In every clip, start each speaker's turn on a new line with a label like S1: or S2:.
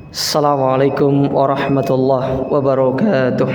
S1: Assalamualaikum warahmatullahi wabarakatuh.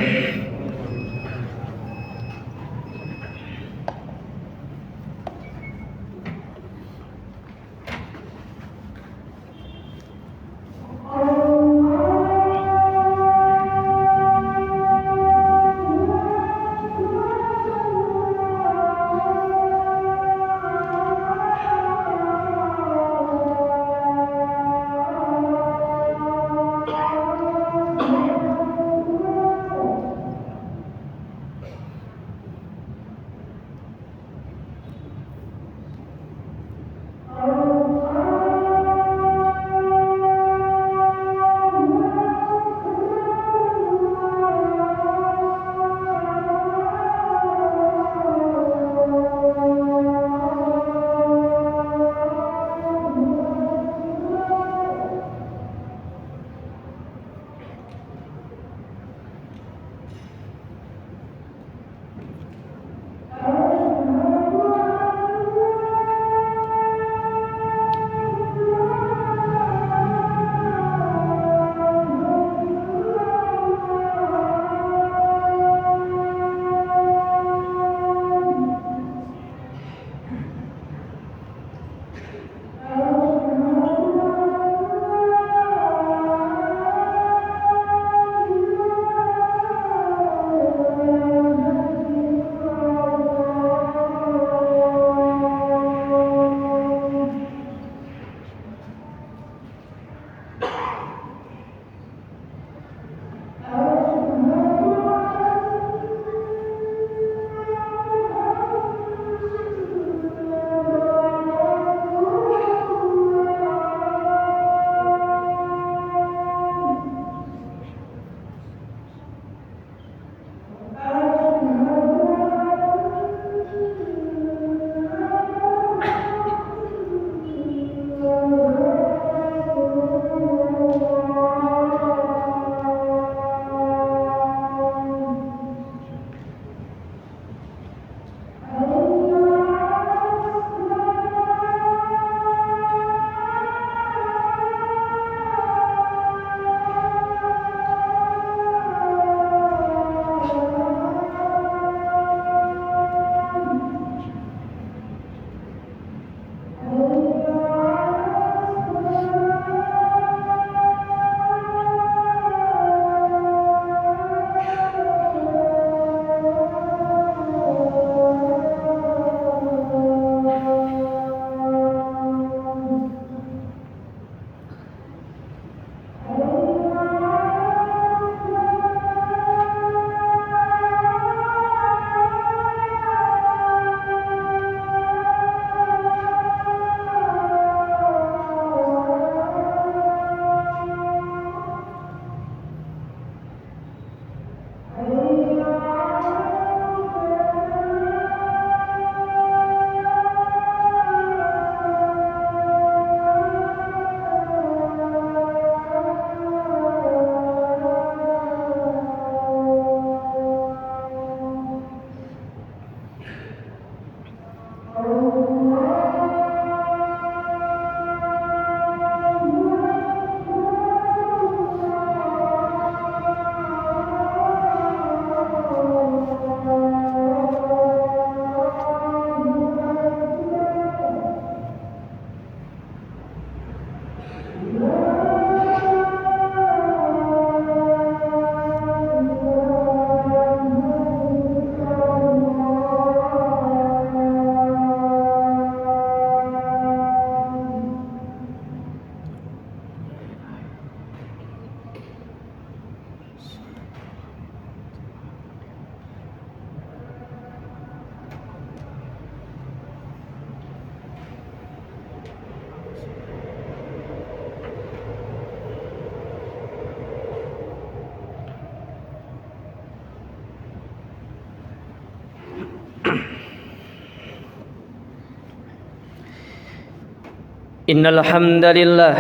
S1: Innal hamdalillah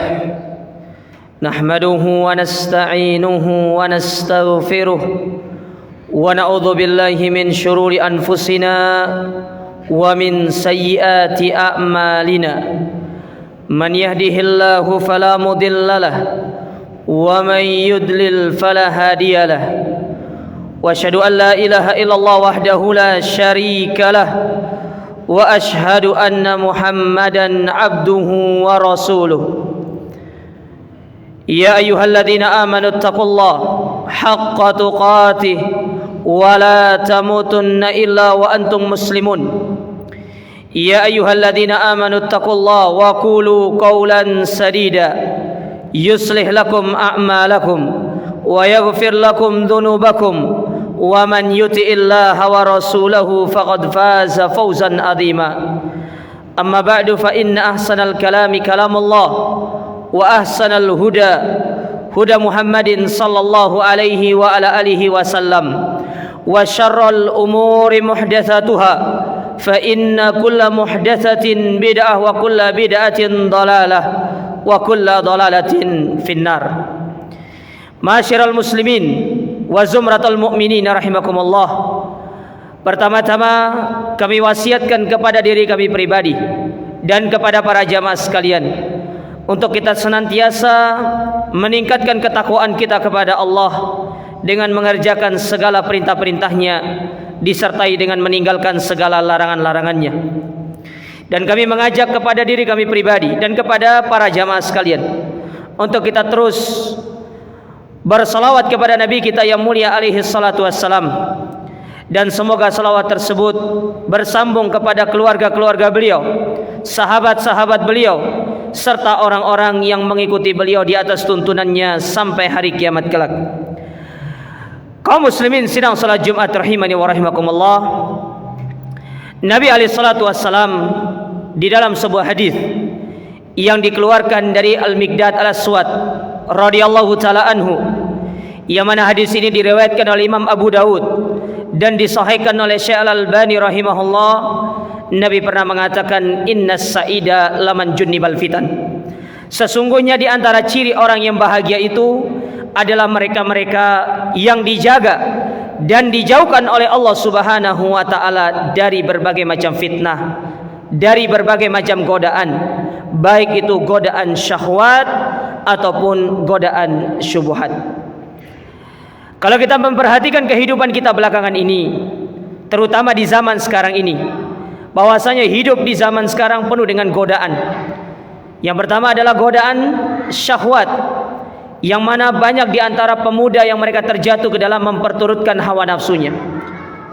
S1: nahmaduhu wa nasta'inuhu wa nastaghfiruh wa na'udzu billahi min shururi anfusina wa min sayyiati a'malina من يهده الله فلا مضل له ومن يضلل فلا هادي له وأشهد أن لا إله إلا الله وحده لا شريك له وأشهد أن محمدا عبده ورسوله يا أيها الذين آمنوا اتقوا الله حق تقاته ولا تموتن إلا وأنتم مسلمون يا أيها الذين آمنوا اتقوا الله وقولوا قولا سديدا يصلح لكم أعمالكم ويغفر لكم ذنوبكم ومن يطع الله ورسوله فقد فاز فوزا عظيما أما بعد فإن أحسن الكلام كلام الله وأحسن الهدى هدى محمد صلى الله عليه وعلى آله وسلم وشر الأمور محدثاتها فإن كل محدثة بدعة وكل بدعة ضلالة وكل ضلالة في النار. Ma'asyiral muslimin wa zumratul mu'minin rahimakumullah. Pertama-tama kami wasiatkan kepada diri kami pribadi dan kepada para jamaah sekalian untuk kita senantiasa meningkatkan ketakwaan kita kepada Allah dengan mengerjakan segala perintah-perintahnya disertai dengan meninggalkan segala larangan-larangannya. Dan kami mengajak kepada diri kami pribadi dan kepada para jamaah sekalian untuk kita terus bersalawat kepada Nabi kita yang mulia alaihi salatu wassalam, dan semoga salawat tersebut bersambung kepada keluarga-keluarga beliau, sahabat-sahabat beliau, serta orang-orang yang mengikuti beliau di atas tuntunannya sampai hari kiamat kelak. Kaum muslimin sidang salat Jumat rahimani wa rahimakumullah. Nabi alaihi salatu wassalam di dalam sebuah hadis yang dikeluarkan dari Al-Miqdad Al-Aswad radhiyallahu taala anhu, yang mana hadis ini diriwayatkan oleh Imam Abu Daud dan disahihkan oleh Syekh Al-Albani rahimahullah. Nabi pernah mengatakan, innas sa'ida laman junnibal fitan. Sesungguhnya di antara ciri orang yang bahagia itu adalah mereka-mereka yang dijaga dan dijauhkan oleh Allah Subhanahu wa taala dari berbagai macam fitnah, dari berbagai macam godaan, baik itu godaan syahwat ataupun godaan syubhat. Kalau kita memperhatikan kehidupan kita belakangan ini, terutama di zaman sekarang ini, bahwasanya hidup di zaman sekarang penuh dengan godaan. Yang pertama adalah godaan syahwat, yang mana banyak di antara pemuda yang mereka terjatuh ke dalam memperturutkan hawa nafsunya.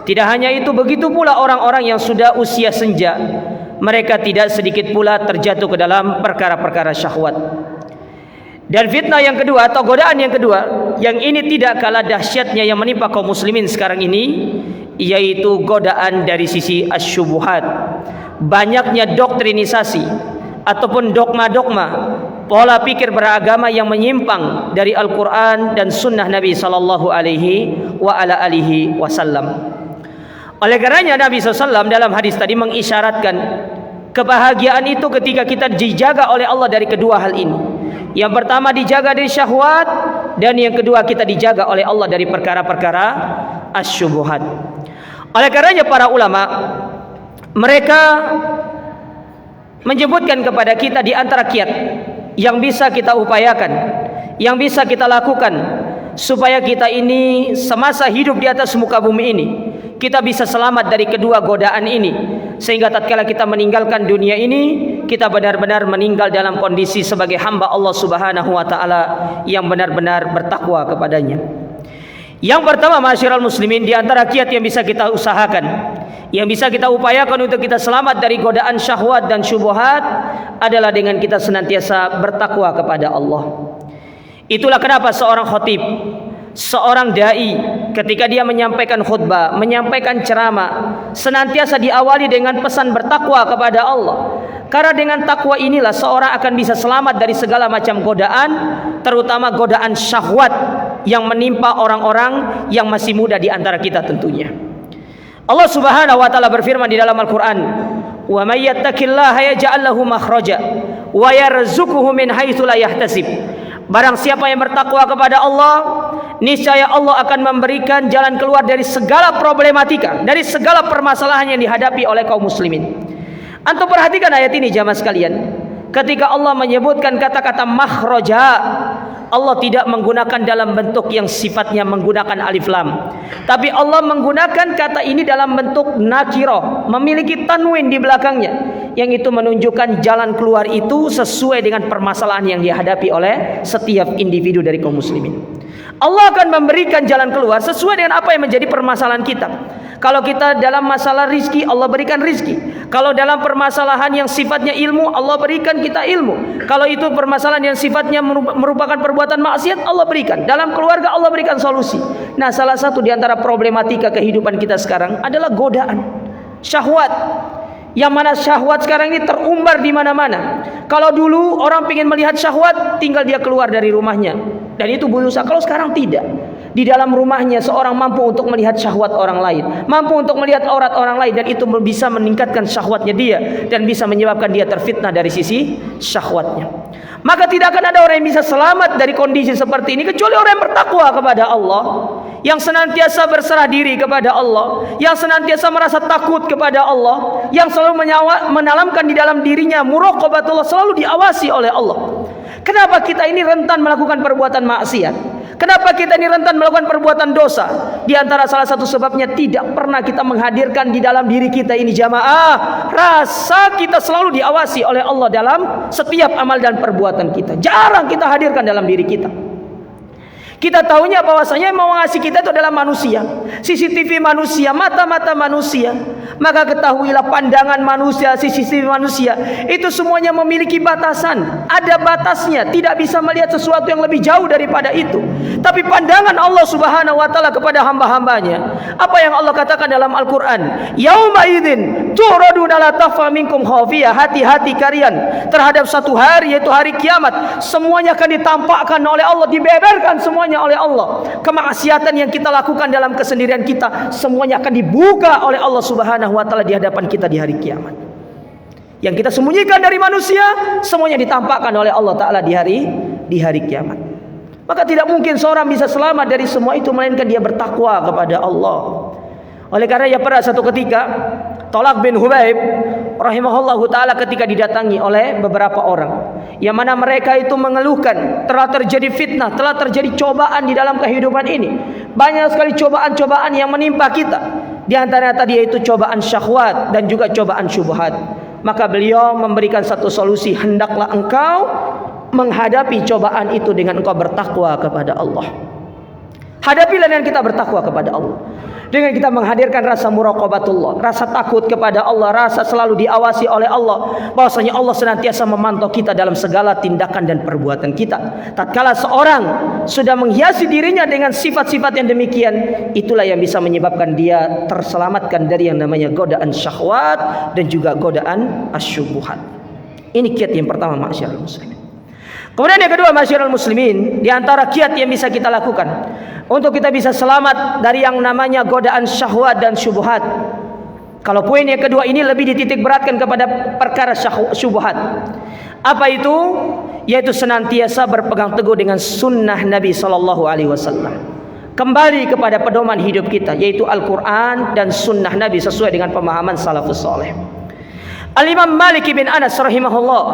S1: Tidak hanya itu, begitu pula orang-orang yang sudah usia senja, mereka tidak sedikit pula terjatuh ke dalam perkara-perkara syahwat. Dan fitnah yang kedua atau godaan yang kedua, yang ini tidak kalah dahsyatnya yang menimpa kaum muslimin sekarang ini, yaitu godaan dari sisi asyubuhat. Banyaknya doktrinisasi ataupun dogma-dogma, pola pikir beragama yang menyimpang dari Al-Quran dan Sunnah Nabi Sallallahu Alaihi Wasallam. Oleh karenanya Nabi SAW dalam hadis tadi mengisyaratkan kebahagiaan itu ketika kita dijaga oleh Allah dari kedua hal ini. Yang pertama dijaga dari syahwat, dan yang kedua kita dijaga oleh Allah dari perkara-perkara asyubuhat. Oleh karenanya para ulama mereka menyebutkan kepada kita di antara kiat yang bisa kita upayakan, yang bisa kita lakukan supaya kita ini semasa hidup di atas muka bumi ini kita bisa selamat dari kedua godaan ini, sehingga tatkala kita meninggalkan dunia ini kita benar-benar meninggal dalam kondisi sebagai hamba Allah Subhanahu wa taala yang benar-benar bertakwa kepadanya. Yang pertama, ma'asyiral muslimin, di antara kiat yang bisa kita usahakan, yang bisa kita upayakan untuk kita selamat dari godaan syahwat dan syubhat adalah dengan kita senantiasa bertakwa kepada Allah. Itulah kenapa seorang khatib, seorang dai, ketika dia menyampaikan khutbah, menyampaikan ceramah, senantiasa diawali dengan pesan bertakwa kepada Allah. Karena dengan takwa inilah seorang akan bisa selamat dari segala macam godaan, terutama godaan syahwat yang menimpa orang-orang yang masih muda di antara kita tentunya. Allah Subhanahu wa taala berfirman di dalam Al-Qur'an, "Wa may yattaqillaha yaj'al lahu makhraja wa yarzuquhu min haitsu la yahtasib." Barang siapa yang bertakwa kepada Allah, niscaya Allah akan memberikan jalan keluar dari segala problematika, dari segala permasalahan yang dihadapi oleh kaum muslimin. Antum perhatikan ayat ini jamaah sekalian. ketika Allah menyebutkan kata-kata makhraja, Allah tidak menggunakan dalam bentuk yang sifatnya menggunakan alif lam, tapi Allah menggunakan kata ini dalam bentuk nakirah, memiliki tanwin di belakangnya, yang itu menunjukkan jalan keluar itu sesuai dengan permasalahan yang dihadapi oleh setiap individu dari kaum muslimin. Allah akan memberikan jalan keluar sesuai dengan apa yang menjadi permasalahan kita. Kalau kita dalam masalah rizki, Allah berikan rizki. Kalau dalam permasalahan yang sifatnya ilmu, Allah berikan kita ilmu. Kalau itu permasalahan yang sifatnya merupakan perbuatan maksiat, Allah berikan. Dalam keluarga, Allah berikan solusi. Nah, salah satu di antara problematika kehidupan kita sekarang adalah godaan, syahwat. Yang mana syahwat sekarang ini terumbar di mana-mana. Kalau dulu orang ingin melihat syahwat, tinggal dia keluar dari rumahnya, dan itu berusaha. Kalau sekarang tidak. Di dalam rumahnya seorang mampu untuk melihat syahwat orang lain, mampu untuk melihat aurat orang lain, dan itu bisa meningkatkan syahwatnya dia dan bisa menyebabkan dia terfitnah dari sisi syahwatnya. Maka tidak akan ada orang yang bisa selamat dari kondisi seperti ini kecuali orang yang bertakwa kepada Allah, yang senantiasa berserah diri kepada Allah, yang senantiasa merasa takut kepada Allah, yang selalu menanamkan di dalam dirinya muraqabatullah, selalu diawasi oleh Allah. Kenapa kita ini rentan melakukan perbuatan maksiat? Kenapa kita ini rentan melakukan perbuatan dosa? Di antara salah satu sebabnya tidak pernah kita menghadirkan di dalam diri kita ini jamaah rasa kita selalu diawasi oleh Allah dalam setiap amal dan perbuatan kita. Jarang kita hadirkan dalam diri kita. Kita tahunya bahwasanya yang mengawasi kita itu adalah manusia, CCTV manusia, mata-mata manusia. Maka ketahuilah pandangan manusia, CCTV manusia itu semuanya memiliki batasan, ada batasnya, tidak bisa melihat sesuatu yang lebih jauh daripada itu. Tapi pandangan Allah Subhanahu wa taala kepada hamba-hambanya, apa yang Allah katakan dalam Al-Qur'an, yauma idzin turaduna la takhfa minkum khafiyah, hati-hati kalian terhadap satu hari, yaitu hari kiamat, semuanya akan ditampakkan oleh Allah, dibeberkan semuanya oleh Allah. Kemaksiatan yang kita lakukan dalam kesendirian kita semuanya akan dibuka oleh Allah Subhanahu wa taala di hadapan kita di hari kiamat. Yang kita sembunyikan dari manusia semuanya ditampakkan oleh Allah taala di hari kiamat. Maka tidak mungkin seorang bisa selamat dari semua itu melainkan dia bertakwa kepada Allah. Oleh karena ya pada satu ketika Thalaq bin Hubaib rahimahullahu taala ketika didatangi oleh beberapa orang, yang mana mereka itu mengeluhkan telah terjadi fitnah, telah terjadi cobaan di dalam kehidupan ini. Banyak sekali cobaan-cobaan yang menimpa kita. Di antaranya tadi yaitu cobaan syahwat dan juga cobaan syubhat. Maka beliau memberikan satu solusi, hendaklah engkau menghadapi cobaan itu dengan engkau bertakwa kepada Allah. Hadapilah dengan kita bertakwa kepada Allah, dengan kita menghadirkan rasa muraqabatullah, rasa takut kepada Allah, rasa selalu diawasi oleh Allah, bahwasanya Allah senantiasa memantau kita dalam segala tindakan dan perbuatan kita. Tatkala seorang sudah menghiasi dirinya dengan sifat-sifat yang demikian, itulah yang bisa menyebabkan dia terselamatkan dari yang namanya godaan syahwat dan juga godaan asyubuhat. Ini kiat yang pertama, ma'asyiral muslimin. Kemudian yang kedua, ma'asyiral muslimin, di antara kiat yang bisa kita lakukan untuk kita bisa selamat dari yang namanya godaan syahwat dan syubhat. Kalau poin yang kedua ini lebih dititik beratkan kepada perkara syubhat. Apa itu? Yaitu senantiasa berpegang teguh dengan sunnah Nabi sallallahu alaihi wasallam. Kembali kepada pedoman hidup kita, yaitu Al-Quran dan sunnah Nabi sesuai dengan pemahaman salafus saleh. Al-Imam Malik bin Anas rahimahullah,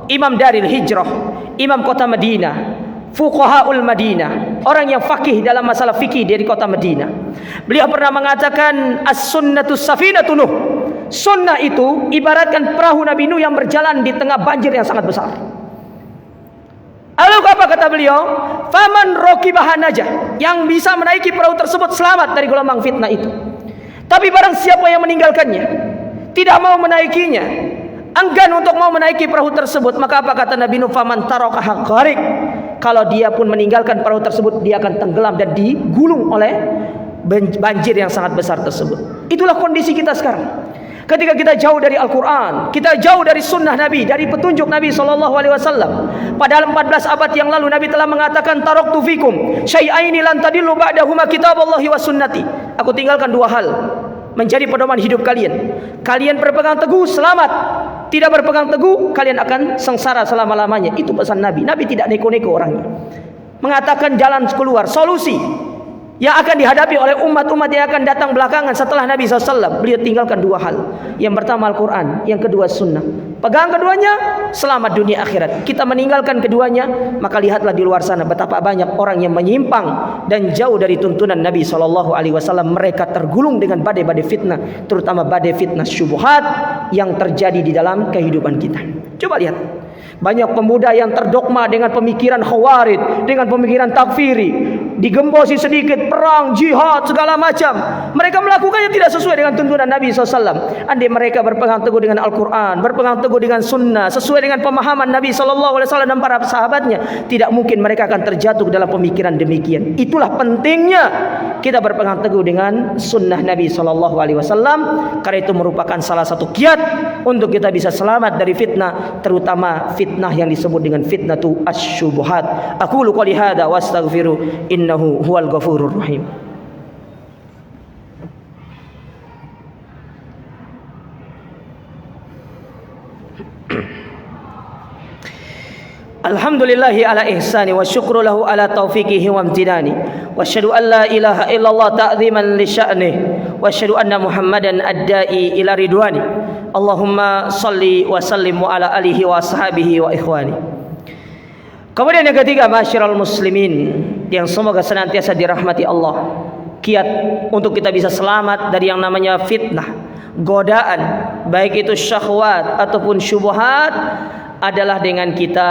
S1: imam Daril Hijrah, imam kota Madinah, fuqahaul Madinah, orang yang fakih dalam masalah fikih dari kota Madinah. Beliau pernah mengatakan as-sunnatu safinatun Nuh. Sunnah itu ibaratkan perahu Nabi Nuh yang berjalan di tengah banjir yang sangat besar. Lalu apa kata beliau? Faman raqibaha najah, yang bisa menaiki perahu tersebut selamat dari gelombang fitnah itu. Tapi barang siapa yang meninggalkannya, tidak mau menaikinya, enggan untuk mau menaiki perahu tersebut, maka apa kata Nabi Nuh? Faman tarakaha gharik, kalau dia pun meninggalkan perahu tersebut, dia akan tenggelam dan digulung oleh banjir yang sangat besar tersebut. Itulah kondisi kita sekarang. Ketika kita jauh dari Al-Quran, kita jauh dari sunnah Nabi, dari petunjuk Nabi SAW. Padahal 14 abad yang lalu Nabi telah mengatakan, taraktu fikum syai'aini lan tadillu ba'dahuma kitaballahi wa sunnati. Aku tinggalkan dua hal menjadi pedoman hidup kalian. Kalian berpegang teguh selamat, tidak berpegang teguh kalian akan sengsara selama-lamanya. Itu pesan Nabi. Nabi tidak neko-neko orangnya, mengatakan jalan keluar, solusi. yang akan dihadapi oleh umat-umat yang akan datang belakangan setelah Nabi SAW. Beliau tinggalkan dua hal. Yang pertama Al-Quran, yang kedua Sunnah. Pegang keduanya, selamat dunia akhirat. Kita meninggalkan keduanya, maka lihatlah di luar sana betapa banyak orang yang menyimpang dan jauh dari tuntunan Nabi SAW. Mereka tergulung dengan badai-badai fitnah, terutama badai fitnah syubhat yang terjadi di dalam kehidupan kita. Coba lihat, banyak pemuda yang terdogma dengan pemikiran khawarij, dengan pemikiran takfiri, digembosi sedikit, perang, jihad, segala macam. Mereka melakukannya tidak sesuai dengan tuntunan Nabi SAW. Andai mereka berpegang teguh dengan Al-Quran, berpegang teguh dengan Sunnah, sesuai dengan pemahaman Nabi SAW dan para sahabatnya, tidak mungkin mereka akan terjatuh dalam pemikiran demikian. Itulah pentingnya kita berpegang teguh dengan Sunnah Nabi SAW, karena itu merupakan salah satu kiat untuk kita bisa selamat dari fitnah, terutama fitnah yang disebut dengan fitnatu asy-syubhat. Aqulu qouli hadza wa astaghfiru innahu huwal ghafurur rahim. Alhamdulillahi ala ihsani wa syukru lahu ala taufiqihi wa amtinani wa asyhadu an la ilaha illallah ta'ziman li sya'nih wa asyhadu anna Muhammadan ad-da'i ila ridwani. Allahumma salli wa sallim ala alihi wa ashabihi wa ikhwani. Kemudian yang ketiga, masyiral muslimin yang semoga senantiasa dirahmati Allah, kiat untuk kita bisa selamat dari yang namanya fitnah, godaan, baik itu syahwat ataupun syubhat, adalah dengan kita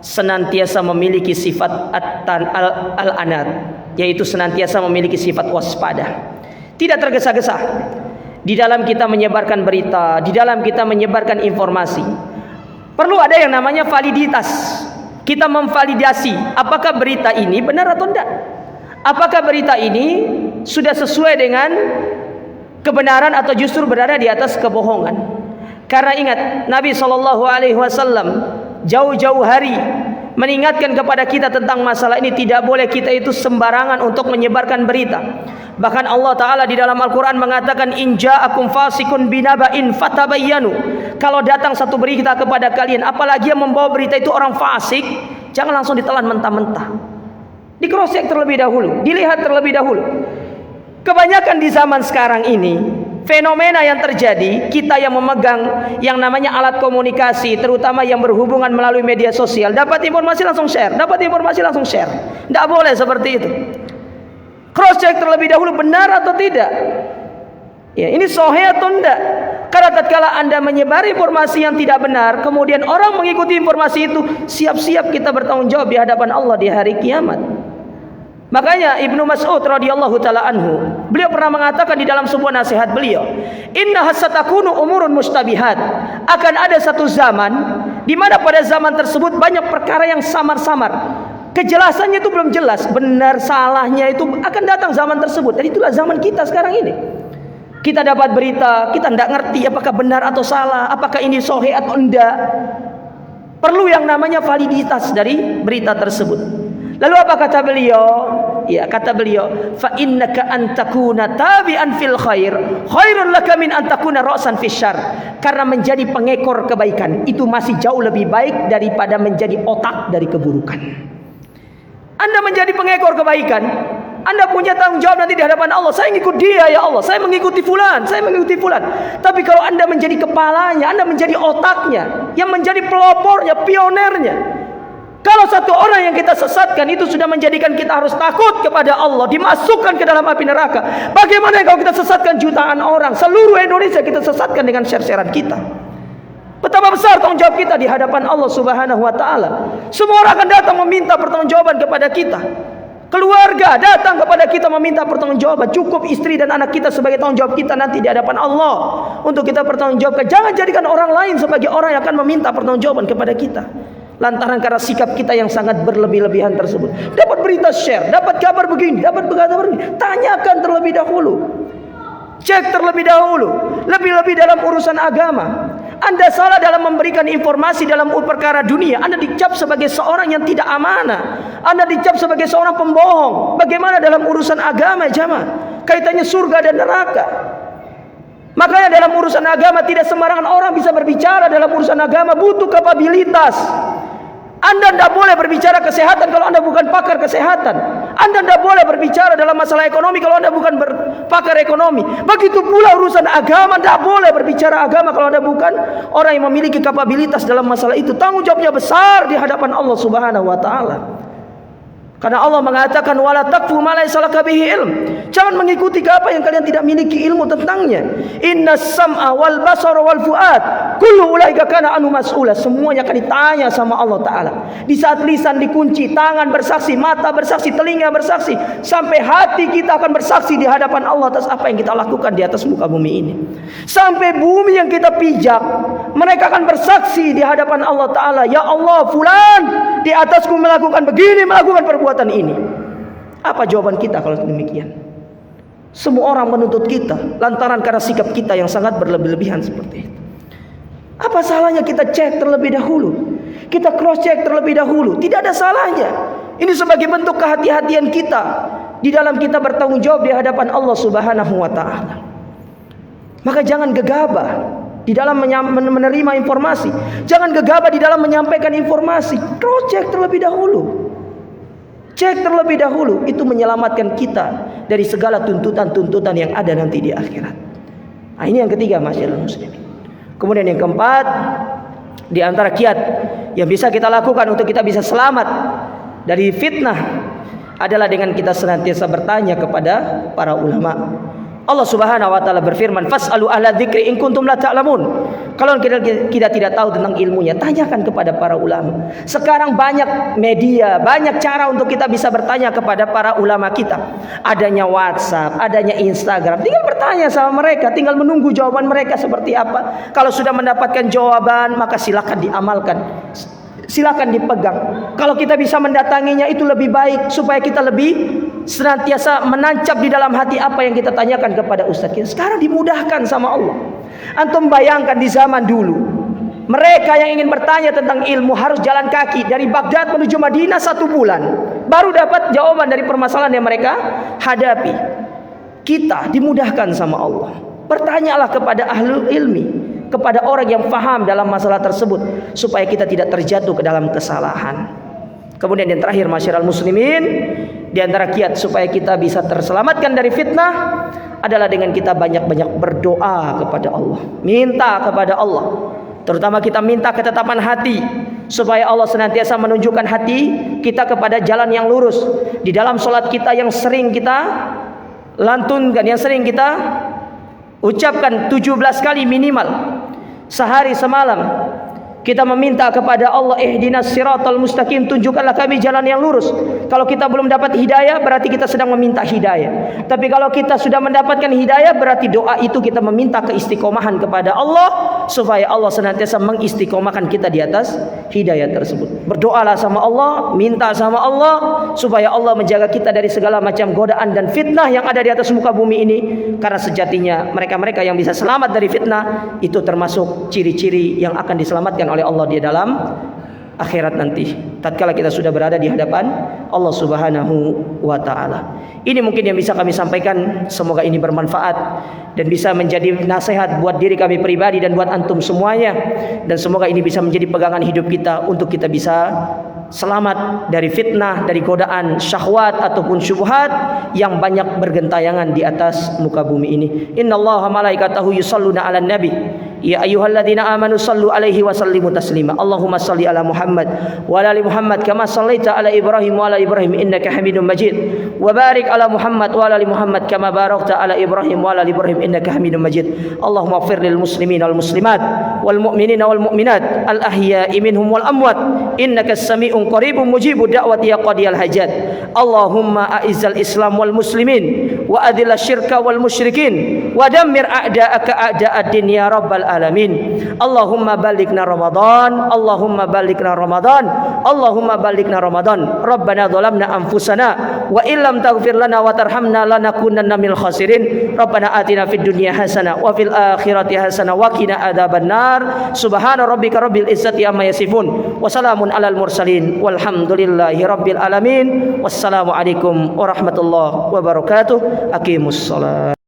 S1: senantiasa memiliki sifat al-anat, yaitu senantiasa memiliki sifat waspada, tidak tergesa-gesa di dalam kita menyebarkan berita, di dalam kita menyebarkan informasi. Perlu ada yang namanya validitas. Kita memvalidasi apakah berita ini benar atau tidak, apakah berita ini sudah sesuai dengan kebenaran atau justru berada di atas kebohongan. Karena ingat, Nabi SAW jauh-jauh hari mengingatkan kepada kita tentang masalah ini. Tidak boleh kita itu sembarangan untuk menyebarkan berita. Bahkan Allah Ta'ala di dalam Al-Quran mengatakan, in ja'akum fasikun binaba'in fatabayyanu. Kalau datang satu berita kepada kalian, apalagi yang membawa berita itu orang fasik, jangan langsung ditelan mentah-mentah. Di cross check terlebih dahulu, dilihat terlebih dahulu. Kebanyakan di zaman sekarang ini, fenomena yang terjadi, kita yang memegang yang namanya alat komunikasi, terutama yang berhubungan melalui media sosial, dapat informasi langsung share, dapat informasi langsung share. Tidak boleh seperti itu. Cross check terlebih dahulu benar atau tidak. Ya, ini sahih atau tidak. Karena tatkala Anda menyebar informasi yang tidak benar, kemudian orang mengikuti informasi itu, siap-siap kita bertanggung jawab di hadapan Allah di hari kiamat. Makanya Ibnu Mas'ud radhiyallahu taala anhu, beliau pernah mengatakan di dalam sebuah nasihat beliau, inna hasatakunu umurun mustabihat. Akan ada satu zaman di mana pada zaman tersebut banyak perkara yang samar-samar. Kejelasannya itu belum jelas, benar salahnya itu akan datang zaman tersebut. Dan itulah zaman kita sekarang ini. Kita dapat berita, kita tidak ngerti apakah benar atau salah, apakah ini sahih atau enggak. Perlu yang namanya validitas dari berita tersebut. Lalu apa kata beliau? Ya, kata beliau, fa innaka an takuna tabi'an fil khair khairun laka min an takuna ra'san fis syarr. Karena menjadi pengekor kebaikan itu masih jauh lebih baik daripada menjadi otak dari keburukan. Anda menjadi pengekor kebaikan, Anda punya tanggung jawab nanti di hadapan Allah. Saya ngikut dia ya Allah, saya mengikuti fulan, saya mengikuti fulan. Tapi kalau Anda menjadi kepalanya, Anda menjadi otaknya, yang menjadi pelopornya, pionernya. Kalau satu orang yang kita sesatkan itu sudah menjadikan kita harus takut kepada Allah, dimasukkan ke dalam api neraka. Bagaimana kalau kita sesatkan jutaan orang, seluruh Indonesia kita sesatkan dengan share-sharean kita? Betapa besar tanggung jawab kita di hadapan Allah Subhanahu wa taala. Semua orang akan datang meminta pertanggungjawaban kepada kita. Keluarga datang kepada kita meminta pertanggungjawaban. Cukup istri dan anak kita sebagai tanggung jawab kita nanti di hadapan Allah untuk kita pertanggungjawabkan. Jangan jadikan orang lain sebagai orang yang akan meminta pertanggungjawaban kepada kita. Lantaran karena sikap kita yang sangat berlebih-lebihan tersebut. Dapat berita share, dapat kabar begini, dapat kabar begini. Tanyakan terlebih dahulu. Cek terlebih dahulu. Lebih-lebih dalam urusan agama. Anda salah dalam memberikan informasi dalam perkara dunia, Anda dicap sebagai seorang yang tidak amanah. Anda dicap sebagai seorang pembohong. Bagaimana dalam urusan agama, jamaah? Kaitannya surga dan neraka. Makanya dalam urusan agama tidak sembarangan orang bisa berbicara. Dalam urusan agama butuh kapabilitas.
S2: Anda tidak boleh berbicara kesehatan kalau Anda bukan pakar kesehatan. Anda tidak boleh berbicara dalam masalah ekonomi kalau Anda bukan pakar ekonomi. Begitu pula urusan agama, tidak boleh berbicara agama kalau Anda bukan orang yang memiliki kapabilitas dalam masalah itu. Tanggung jawabnya besar di hadapan Allah Subhanahu wa taala. Karena Allah mengatakan wala taqfu ma laysa laka bihi ilm. Jangan mengikuti apa yang kalian tidak miliki ilmu tentangnya. Innas sam'a wal basara wal fuad kullu ulaika kana anhu mas'ula. Semuanya akan ditanya sama Allah taala. Di saat lisan dikunci, tangan bersaksi, mata bersaksi, telinga bersaksi, sampai hati kita akan bersaksi di hadapan Allah atas apa yang kita lakukan di atas muka bumi ini. Sampai bumi yang kita pijak, mereka akan bersaksi di hadapan Allah taala, ya Allah, fulan di atasku melakukan begini, melakukan perbuatan ini. Apa jawaban kita kalau demikian? Semua orang menuntut kita lantaran karena sikap kita yang sangat berlebih-lebihan seperti itu. Apa salahnya kita cek terlebih dahulu? Kita cross check terlebih dahulu. Tidak ada salahnya. Ini sebagai bentuk kehati-hatian kita di dalam kita bertanggung jawab di hadapan Allah Subhanahu wa taala. Maka jangan gegabah di dalam menerima informasi. Jangan gegabah di dalam menyampaikan informasi. Cross check terlebih dahulu. Cek terlebih dahulu. Itu menyelamatkan kita dari segala tuntutan-tuntutan yang ada nanti di akhirat. Nah, ini yang ketiga, masyarakat muslimin. Kemudian yang keempat, di antara kiat yang bisa kita lakukan untuk kita bisa selamat dari fitnah adalah dengan kita senantiasa bertanya kepada para ulama. Allah Subhanahu wa taala berfirman, "Fas'alu ahla dzikri in kuntum la ta'lamun." Kalau kita tidak tahu tentang ilmunya, tanyakan kepada para ulama. Sekarang banyak media, banyak cara untuk kita bisa bertanya kepada para ulama kita. Adanya WhatsApp, adanya Instagram. Tinggal bertanya sama mereka, tinggal menunggu jawaban mereka seperti apa. Kalau sudah mendapatkan jawaban, maka silakan diamalkan. Silakan dipegang. Kalau kita bisa mendatanginya itu lebih baik supaya kita lebih senantiasa menancap di dalam hati apa yang kita tanyakan kepada ustaz kita. Sekarang dimudahkan sama Allah. Antum bayangkan di zaman dulu, mereka yang ingin bertanya tentang ilmu harus jalan kaki dari Baghdad menuju Madinah 1 bulan baru dapat jawaban dari permasalahan yang mereka hadapi. Kita dimudahkan sama Allah. Bertanyalah kepada ahlul ilmi, kepada orang yang faham dalam masalah tersebut supaya kita tidak terjatuh ke dalam kesalahan. Kemudian yang terakhir, masyarakat muslimin, di antara kiat supaya kita bisa terselamatkan dari fitnah adalah dengan kita banyak-banyak berdoa kepada Allah, minta kepada Allah. Terutama kita minta ketetapan hati supaya Allah senantiasa menunjukkan hati kita kepada jalan yang lurus. Di dalam sholat kita yang sering kita lantunkan, yang sering kita ucapkan 17 kali minimal sehari semalam, kita meminta kepada Allah, ihdinas siratal mustaqim, tunjukkanlah kami jalan yang lurus. Kalau kita belum dapat hidayah, berarti kita sedang meminta hidayah. Tapi kalau kita sudah mendapatkan hidayah, berarti doa itu kita meminta keistiqomahan kepada Allah supaya Allah senantiasa mengistiqomahkan kita di atas hidayah tersebut. Berdoalah sama Allah, minta sama Allah supaya Allah menjaga kita dari segala macam godaan dan fitnah yang ada di atas muka bumi ini. Karena sejatinya mereka-mereka yang bisa selamat dari fitnah itu termasuk ciri-ciri yang akan diselamatkan oleh Allah di dalam akhirat nanti, tatkala kita sudah berada di hadapan Allah Subhanahu wa taala. Ini mungkin yang bisa kami sampaikan, semoga ini bermanfaat dan bisa menjadi nasihat buat diri kami pribadi dan buat antum semuanya, dan semoga ini bisa menjadi pegangan hidup kita untuk kita bisa selamat dari fitnah, dari godaan syahwat ataupun syubhat yang banyak bergentayangan di atas muka bumi ini. Innallaha malaikatahu yusholluna 'alan nabi ya ayyuhalladzina amanu shallu 'alaihi wa sallimu taslima. Allahumma shalli ala Muhammad wa ala ali Muhammad kama shallaita ala Ibrahim wa ala Ibrahim innaka Hamidum Majid. Wa barik ala Muhammad wa ala ali Muhammad kama barakta ala Ibrahim wa ala ali Ibrahim innaka Hamidum Majid. Allahumma ighfir lil muslimin wal muslimat wal mu'minina wal mu'minat al ahya'i minhum wal amwat innaka as-sami'un qaribun mujibud da'wati ya qadiyal hajat. Allahumma a'izzal Islam wal muslimin wa adhil syirka wal musyrikin wa dammir a'da'aka a'da'ad-din ya rabbal alamin. Allahumma balighna Ramadan, Allahumma balighna Ramadan, Allahumma balighna Ramadan. Rabbana zalamna anfusana wa illam taghfir lana wa tarhamna lanakunanna minal khasirin. Rabbana atina fid dunya hasanah wa fil akhirati hasanah wa qina adzabannar. Subhana rabbika rabbil izzati amma yasifun wa salamun alal mursalin walhamdulillahi rabbil alamin. Wassalamu alaikum warahmatullahi wabarakatuh. Aqimus shalah.